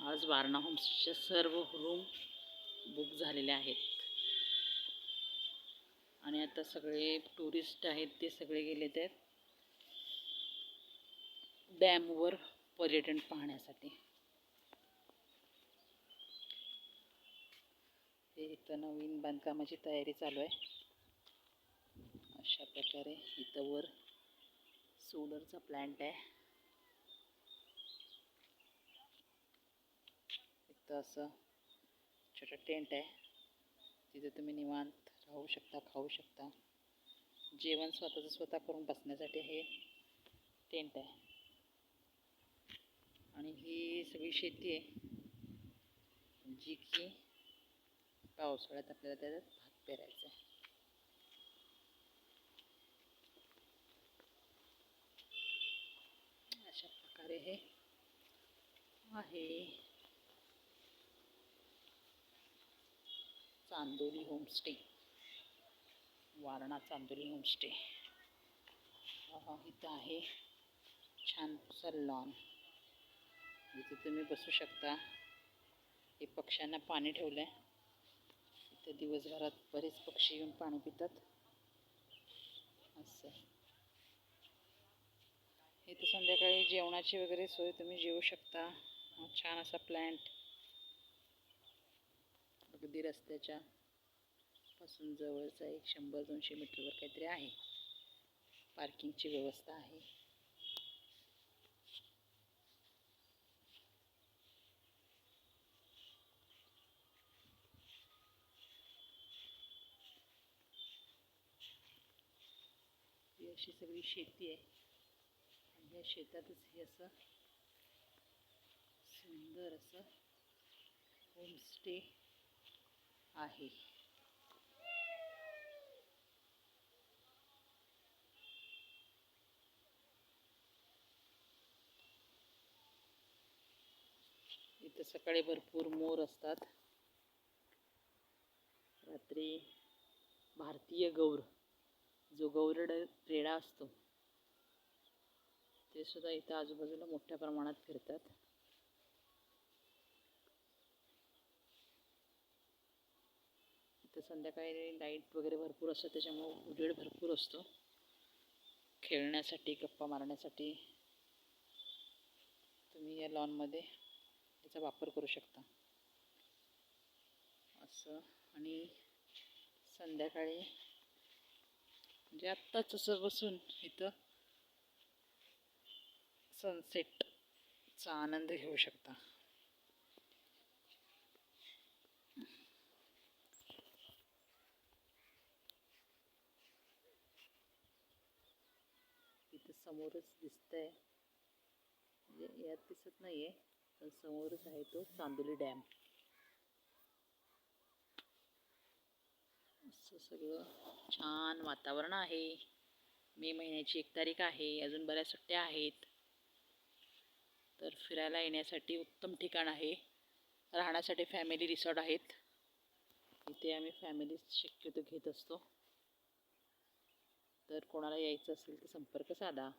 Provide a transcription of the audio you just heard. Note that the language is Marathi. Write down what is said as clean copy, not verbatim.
आज वारणा होम्सच्या सर्व रूम बुक झालेल्या आहेत आणि आता सगळे टुरिस्ट आहेत ते सगळे गेलेत आहेत डॅमवर पर्यटन पाहण्यासाठी. हे इथं नवीन बांधकामाची तयारी चालू आहे. अशा प्रकारे इथं वर सोलरचा प्लांट आहे. इथं असं छोटा टेंट आहे, तिथे तुम्ही निवांत राहू शकता, खाऊ शकता. जेवण स्वतःचं स्वतः करून बसण्यासाठी हे टेंट आहे. आणि ही सगळी शेती आहे जी की पावसाळ्यात आपल्याला त्याच्यात भात पेरायचा आहे. अशा प्रकारे हे आहे चांदोली होमस्टे, वारणा चांदोली होमस्टे. इथं आहे छानसा लॉन, जिथे तुम्ही बसू शकता. हे पक्ष्यांना पाणी ठेवलं आहे. इथे दिवसभरात बरेच पक्षी येऊन पाणी पितात. असं इथे संध्याकाळी जेवणाची वगैरे सोय, तुम्ही जेवू शकता. छान असा प्लॅन्ट अगदी रस्त्याच्या पासून जवळचा 100-200 मीटरवर काहीतरी आहे. पार्किंगची व्यवस्था आहे. ही अशी सगळी शेती आहे आणि या शेतातच हे असं सुंदर असं होमस्टे आहे. इथं सकाळी भरपूर मोर असतात. रात्री भारतीय गौर, जो गौररेडा असतो, ते सुद्धा इथं आजूबाजूला मोठ्या प्रमाणात फिरतात. इथं संध्याकाळी लाईट वगैरे भरपूर असतं, त्याच्यामुळे उजेड भरपूर असतो. खेळण्यासाठी, गप्पा मारण्यासाठी तुम्ही या लॉनमध्ये त्याचा वापर करू शकता. असं आणि संध्याकाळी म्हणजे आत्ताच असं बसून इथं सनसेटचा आनंद घेऊ शकता. इथं समोरच दिसतंय, म्हणजे यात दिसत नाहीये पण समोरच आहे तो चांदोली डॅम. असं सगळं छान वातावरण आहे. मे महिन्याची 1 तारीख आहे. अजून बऱ्याच सुट्ट्या आहेत, तर फिरायला येण्यासाठी उत्तम ठिकाण आहे. राहण्यासाठी फॅमिली रिसॉर्ट आहेत. इथे आम्ही फॅमिली शक्यतो घेत असतो. तर कोणाला यायचं असेल तर संपर्क साधा.